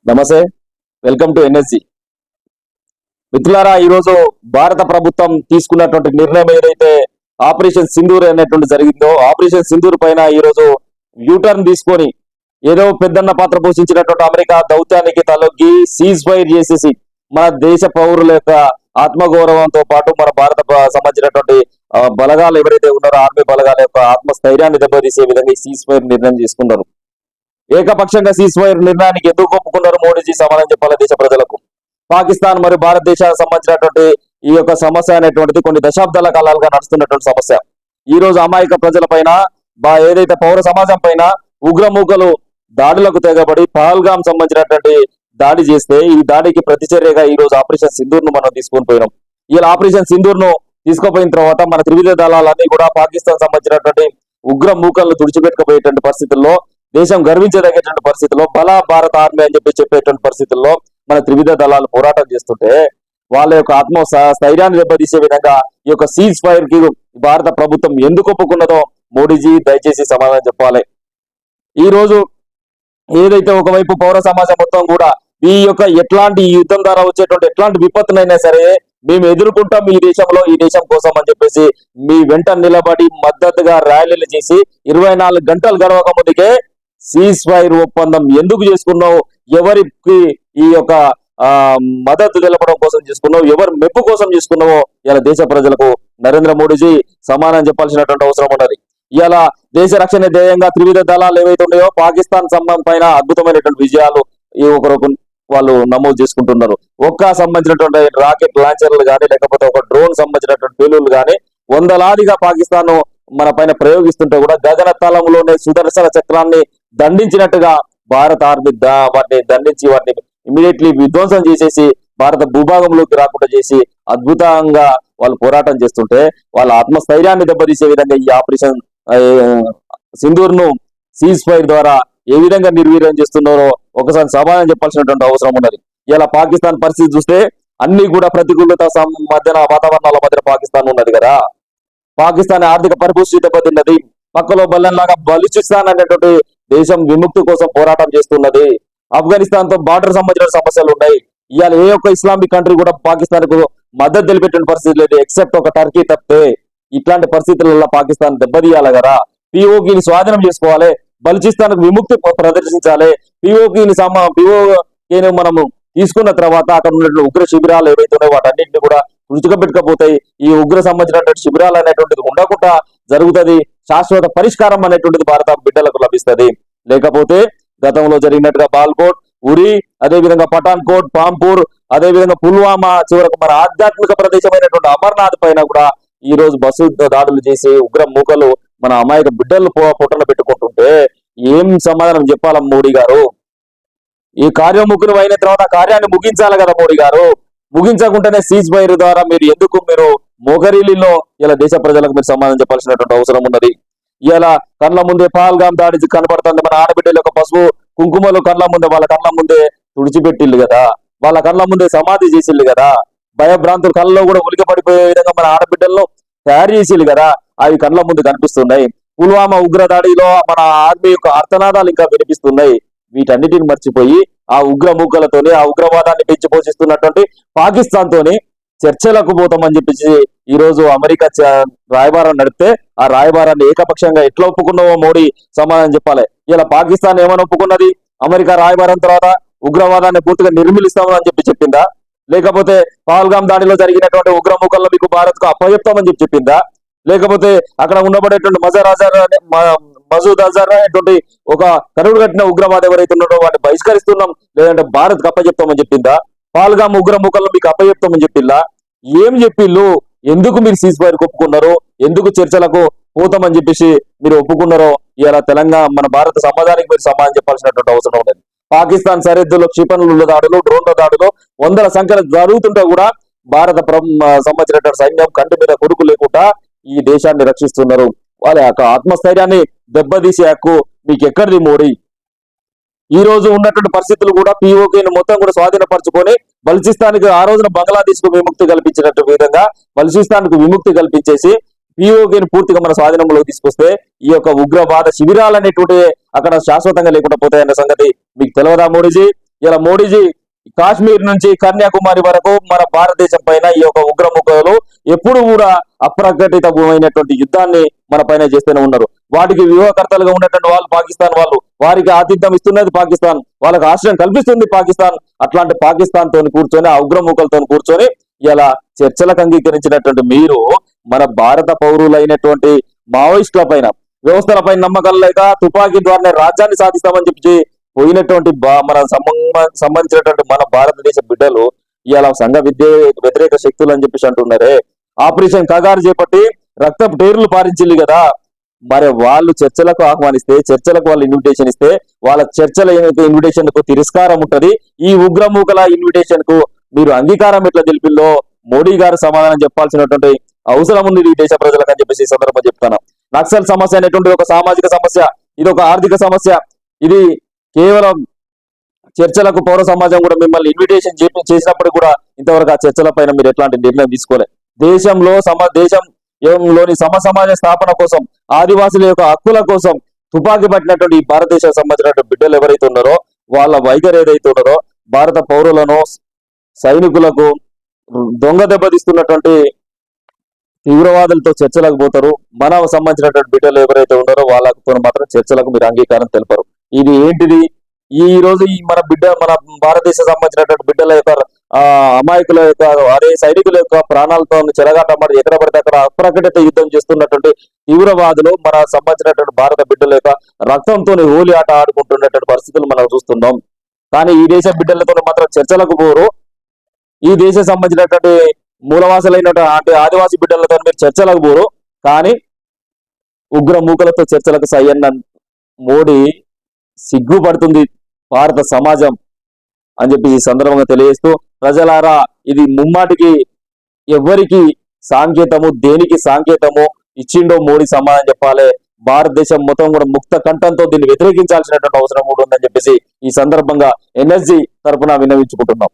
నమస్తే, welcome to NSG. మిత్రులారా, ఈరోజు భారత ప్రభుత్వం తీసుకున్నటువంటి నిర్ణయం ఏదైతే ఆపరేషన్ సింధూర్ అనేటువంటి జరిగిందో, ఆపరేషన్ సింధూర్ పైన ఈరోజు యూటర్న్ తీసుకొని ఏదో పెద్దన్న పాత్ర పోషించినటువంటి అమెరికా దౌత్యానికి తలొగ్గి సీజ్ ఫైర్ చేసేసి మన దేశ పౌరుల యొక్క ఆత్మగౌరవంతో పాటు మన భారత సంబంధించినటువంటి బలగాలు ఎవరైతే ఉన్నారో ఆర్మీ బలగాల యొక్క ఆత్మస్థైర్యాన్ని దెబ్బతీసే విధంగా ఈ సీజ్ ఫైర్ నిర్ణయం తీసుకున్నారు. ఏకపక్షంగా సీజ్ ఫైర్ నిర్ణయానికి ఎందుకు ఒప్పుకున్నారు మోడీజీ సమాధానం చెప్పాలి దేశ ప్రజలకు. పాకిస్తాన్ మరియు భారతదేశానికి సంబంధించినటువంటి ఈ యొక్క సమస్య అనేటువంటిది కొన్ని దశాబ్దాల కాలాలుగా నడుస్తున్నటువంటి సమస్య. ఈ రోజు అమాయక ప్రజల పైన ఏదైతే పౌర సమాజం పైన ఉగ్రమూకలు దాడులకు తెగబడి పహల్గాం సంబంధించినటువంటి దాడి చేస్తే ఈ దాడికి ప్రతిచర్యగా ఈ రోజు ఆపరేషన్ సింధూర్ ను మనం తీసుకొని పోయినాం. ఇలా ఆపరేషన్ సింధూర్ ను తీసుకుపోయిన తర్వాత మన త్రివిధ దళాలన్నీ కూడా పాకిస్తాన్ సంబంధించినటువంటి ఉగ్ర మూకలను తుడిచిపెట్టుకుపోయేటువంటి పరిస్థితుల్లో, దేశం గర్వించదగ్గటువంటి పరిస్థితుల్లో, బలా భారత ఆర్మీ అని చెప్పేటువంటి పరిస్థితుల్లో మన త్రివిధ దళాలు పోరాటం చేస్తుంటే వాళ్ళ యొక్క ఆత్మ స్థైర్యాన్ని దెబ్బతీసే విధంగా ఈ యొక్క సీజ్ ఫైర్ కి భారత ప్రభుత్వం ఎందుకు ఒప్పుకున్నదో మోడీజీ దయచేసి సమాధానం చెప్పాలి. ఈ రోజు ఏదైతే ఒకవైపు పౌర సమాజం మొత్తం కూడా ఈ యొక్క ఎట్లాంటి యుద్ధం ద్వారా వచ్చేటువంటి ఎట్లాంటి విపత్తునైనా సరే మేము ఎదుర్కొంటాం ఈ దేశంలో, ఈ దేశం కోసం అని చెప్పేసి మీ వెంట నిలబడి మద్దతుగా ర్యాలీలు చేసి 24 గంటలు గడవక ముందుకే సీజ్ ఫైర్ ఒప్పందం ఎందుకు చేసుకున్నావు, ఎవరికి ఈ యొక్క మద్దతు తెలపడం కోసం చేసుకున్నావు, ఎవరు మెప్పు కోసం చేసుకున్నావో ఇలా దేశ ప్రజలకు నరేంద్ర మోడీజీ సమాధానం చెప్పాల్సినటువంటి అవసరం ఉన్నది. ఇలా దేశ రక్షణ ధ్యేయంగా త్రివిధ దళాలు ఏవైతే ఉన్నాయో పాకిస్తాన్ సంబంధం పైన అద్భుతమైనటువంటి విజయాలు ఈ ఒకరు వాళ్ళు నమోదు చేసుకుంటున్నారు. సంబంధించినటువంటి రాకెట్ లాంచర్లు కానీ లేకపోతే ఒక డ్రోన్ సంబంధించినటువంటి పేలుళ్లు కానీ వందలాదిగా పాకిస్తాన్ మన పైన ప్రయోగిస్తుంటే కూడా గగన తలంలోనే సుదర్శన చక్రాన్ని దండించినట్టుగా భారత ఆర్మీ వాటిని దండించి వాటిని ఇమీడియట్లీ విధ్వంసం చేసేసి భారత భూభాగంలోకి రాకుండా చేసి అద్భుతంగా వాళ్ళు పోరాటం చేస్తుంటే వాళ్ళ ఆత్మస్థైర్యాన్ని దెబ్బతీసే విధంగా ఈ ఆపరేషన్ సింధూర్ ను సీజ్ ఫైర్ ద్వారా ఏ విధంగా నిర్వీర్యం చేస్తున్నారో ఒకసారి సమాధానం చెప్పాల్సినటువంటి అవసరం ఉన్నది. ఇలా పాకిస్తాన్ పరిస్థితి చూస్తే అన్ని కూడా ప్రతికూలత మధ్యన వాతావరణాల మధ్యన పాకిస్తాన్ ఉన్నది కదా. పాకిస్తాన్ ఆర్థిక పరిపుష్టి దెబ్బతిన్నది. పక్కలో బల్లెంలాగా బలూచిస్తాన్ అనేటువంటి దేశం విముక్తి కోసం పోరాటం చేస్తున్నది. ఆఫ్ఘనిస్తాన్ తో బార్డర్ సంబంధించిన సమస్యలు ఉన్నాయి. ఇవాళ ఏ ఒక్క ఇస్లామిక్ కంట్రీ కూడా పాకిస్తాన్ కు మద్దతు తెలిపేటువంటి పరిస్థితి లేదు, ఎక్సెప్ట్ ఒక టర్కీ తప్పితే. ఇట్లాంటి పరిస్థితులలో పాకిస్తాన్ దెబ్బతీయాలి కదా. పిఓకిని స్వాధీనం చేసుకోవాలి, బలూచిస్తాన్ విముక్తి ప్రదర్శించాలి. పిఓకిని మనము తీసుకున్న తర్వాత అక్కడ ఉన్నటువంటి ఉగ్ర శిబిరాలు ఏవైతే ఉన్నాయో వాటన్నింటినీ కూడా రుచికపెట్టుకపోతాయి. ఈ ఉగ్ర సంబంధించినటువంటి శిబిరాలు అనేటువంటిది ఉండకుండా జరుగుతుంది. శాశ్వత పరిష్కారం అనేటువంటిది భారత బిడ్డలకు లభిస్తుంది. లేకపోతే గతంలో జరిగినట్టుగా బాల్కోట్, ఉరి, అదేవిధంగా పఠాన్ కోట్, పాంపూర్, అదేవిధంగా పుల్వామా, చివరకు మన ఆధ్యాత్మిక ప్రదేశమైనటువంటి అమర్నాథ్ పైన కూడా ఈ రోజు బస్సు దాడులు చేసి ఉగ్ర మూకలు మన అమాయక బిడ్డలు పొట్టన పెట్టుకుంటుంటే ఏం సమాధానం చెప్పాల మోడీ గారు? ఈ కార్యముఖులు అయిన తర్వాత కార్యాన్ని ముగించాలి కదా మోడీ గారు. ముగించకుండానే సీజ్ ఫైర్ ద్వారా మీరు మోగరీలిలో ఇలా దేశ ప్రజలకు మీరు సమాధానం చెప్పాల్సినటువంటి అవసరం ఉన్నది. ఇలా కళ్ళ ముందే పహల్గాం దాడి కనపడుతుంది. మన ఆడబిడ్డల యొక్క పసుపు కుంకుమలు వాళ్ళ కళ్ళ ముందే తుడిచిపెట్టిల్లు కదా, వాళ్ళ కళ్ళ ముందే సమాధి చేసిల్లు కదా, భయభ్రాంతులు కళ్ళలో కూడా ఉలికి పడిపోయే విధంగా మన ఆడబిడ్డలను తయారు చేసిల్లు కదా, అవి కళ్ళ ముందు కనిపిస్తున్నాయి. పుల్వామా ఉగ్రదాడిలో మన ఆర్మీ యొక్క అర్థనాదాలు ఇంకా వినిపిస్తున్నాయి. వీటన్నిటిని మర్చిపోయి ఆ ఉగ్ర మూకలతోని ఆ ఉగ్రవాదాన్ని పెంచి పోషిస్తున్నటువంటి పాకిస్తాన్ తోని చర్చలకు పోతామని చెప్పేసి ఈ రోజు అమెరికా రాయబారం నడిపితే ఆ రాయబారాన్ని ఏకపక్షంగా ఎట్లా ఒప్పుకున్నావో మోడీ సమాధానం చెప్పాలి. ఇలా పాకిస్తాన్ ఏమని ఒప్పుకున్నది? అమెరికా రాయబారం తర్వాత ఉగ్రవాదాన్ని పూర్తిగా నిర్మూలిస్తామని చెప్పిందా? లేకపోతే పహల్గాం దాడిలో జరిగినటువంటి ఉగ్రముఖల్లో మీకు భారత్ కు అప్పచెప్తామని చెప్పిందా? లేకపోతే అక్కడ ఉండబడేటువంటి మసూద్ అజర్ అనేటువంటి ఒక కరుడు కట్టిన ఉగ్రవాద ఎవరైతే ఉన్నారో వాటిని బహిష్కరిస్తున్నాం లేదంటే భారత్ కు అప్పచెప్తామని చెప్పిందా? పహల్గాం ఉగ్రముఖల్లో మీకు అప్పచెప్తామని చెప్పిందా? ఏం చెప్పిళ్ళు? ఎందుకు మీరు సీజ్ ఫైర్ ఒప్పుకున్నారు? ఎందుకు చర్చలకు పోతామని చెప్పేసి మీరు ఒప్పుకున్నారో ఇలా తెలంగాణ మన భారత సమాజానికి మీరు సమాధానం చెప్పాల్సినటువంటి అవసరం ఉన్నది. పాకిస్తాన్ సరిహద్దులో క్షిపణుల దాడులు, డ్రోన్ల దాడులు వందల సంఖ్యలో జరుగుతుంటే కూడా భారత సంబంధించినటువంటి సైన్యం కంటి మీద కొడుకు లేకుండా ఈ దేశాన్ని రక్షిస్తున్నారు. వాళ్ళ యొక్క ఆత్మస్థైర్యాన్ని దెబ్బతీసే హక్కు మీకు ఎక్కడిది మోడీ? ఈ రోజు ఉన్నటువంటి పరిస్థితులు కూడా పిఓకేని మొత్తం కూడా స్వాధీనపరచుకొని బలూచిస్తాన్కి ఆ రోజున బంగ్లాదేశ్ కు విముక్తి కల్పించినట్టు విధంగా బలూచిస్తాన్ కు విముక్తి కల్పించేసి పిఓకేని పూర్తిగా మన స్వాధీనంలోకి తీసుకొస్తే ఈ యొక్క ఉగ్రవాద శిబిరాలు అనేటువంటి అక్కడ శాశ్వతంగా లేకుండా పోతాయన్న సంగతి మీకు తెలియదా మోడీజీ? ఇలా మోడీజీ కాశ్మీర్ నుంచి కన్యాకుమారి వరకు మన భారతదేశం పైన ఈ యొక్క ఉగ్రముఖలు ఎప్పుడు కూడా అప్రకటితమైనటువంటి యుద్ధాన్ని మన పైన చేస్తూనే ఉన్నారు. వాటికి వ్యూహకర్తలుగా ఉన్నటువంటి వాళ్ళు పాకిస్తాన్ వాళ్ళు, వారికి ఆతిథ్యం ఇస్తున్నది పాకిస్తాన్, వాళ్ళకి ఆశ్రయం కల్పిస్తుంది పాకిస్తాన్. అట్లాంటి పాకిస్తాన్ తోని కూర్చొని ఆ ఉగ్రముఖలతో కూర్చొని ఇలా చర్చలకు అంగీకరించినటువంటి మీరు మన భారత పౌరులైనటువంటి మావోయిస్టుల పైన వ్యవస్థలపై నమ్మకాలు లేక తుపాకీ ద్వారానే రాజ్యాన్ని సాధిస్తామని చెప్పి పోయినటువంటి మన సంబంధించినటువంటి మన భారతదేశ బిడ్డలు ఇలా సంఘ వ్యతిరేక శక్తులు అని చెప్పేసి అంటున్నారే. ఆపరేషన్ కగారు చేపట్టి రక్తపు టేర్లు పారించింది కదా, మరి వాళ్ళు చర్చలకు ఆహ్వానిస్తే, చర్చలకు వాళ్ళు ఇన్విటేషన్ ఇస్తే, వాళ్ళ చర్చల ఇన్విటేషన్ కు తిరస్కారం ఉంటది. ఈ ఉగ్రమూకల ఇన్విటేషన్ కు మీరు అంగీకారం ఎట్లా తెలిపిల్లో మోడీ గారు సమాధానం చెప్పాల్సినటువంటి అవసరం ఉంది ఈ దేశ ప్రజలకు అని చెప్పేసి ఈ సందర్భంగా చెప్తాను. నక్సల్ సమస్య అనేటువంటి ఒక సామాజిక సమస్య, ఇది ఒక ఆర్థిక సమస్య. ఇది కేవలం చర్చలకు పౌర సమాజం కూడా మిమ్మల్ని ఇన్విటేషన్ చేసినప్పుడు కూడా ఇంతవరకు ఆ చర్చల పైన మీరు ఎట్లాంటి నిర్ణయం తీసుకోలేదు. దేశంలోని సమాజ స్థాపన కోసం, ఆదివాసుల యొక్క హక్కుల కోసం తుపాకీ పట్టినటువంటి ఈ భారతదేశం సంబంధించినటువంటి బిడ్డలు ఎవరైతే ఉన్నారో వాళ్ళ వైఖరి ఏదైతే ఉన్నారో భారత పౌరులను సైనికులకు దొంగ దెబ్బతీస్తున్నటువంటి తీవ్రవాదులతో చర్చలకు పోతారు. మన సంబంధించినటువంటి బిడ్డలు ఎవరైతే ఉన్నారో వాళ్ళతో మాత్రం చర్చలకు మీరు అంగీకారం తెలిపారు. ఇది ఏంటిది? ఈ రోజు మన భారతదేశం సంబంధించినటువంటి బిడ్డల యొక్క అమాయకుల యొక్క అదే సైనికుల యొక్క ప్రాణాలతో చెలగాటమాడి ఎక్కడ పడితే అక్కడ అప్రకటిత యుద్ధం చేస్తున్నటువంటి తీవ్రవాదులు మన సంబంధించినటువంటి భారత బిడ్డల యొక్క రక్తంతో హోలీ ఆట ఆడుకుంటున్నటువంటి పరిస్థితులు మనం చూస్తున్నాం. కానీ ఈ దేశ బిడ్డలతో మాత్రం చర్చలకు పోరు. ఈ దేశం సంబంధించినటువంటి మూలవాసులైనటువంటి ఆదివాసీ బిడ్డలతో మీరు చర్చలకు పోరు. కానీ ఉగ్ర మూకలతో చర్చలకు సయ్యన్న మోడీ సిగ్గుపడుతుంది భారత సమాజం అని చెప్పి ఈ సందర్భంగా తెలియజేస్తూ, ప్రజలారా ఇది ముమ్మాటికి ఎవరికి సాంకేతము, దేనికి సాంకేతము ఇచ్చిండో మోడీ సమాధానం చెప్పాలి. భారతదేశం మొత్తం కూడా ముక్త కంఠంతో దీన్ని వ్యతిరేకించాల్సినటువంటి అవసరం కూడా ఉందని చెప్పేసి ఈ సందర్భంగా ఎన్ఎస్జీ తరఫున విన్నవించుకుంటున్నాం.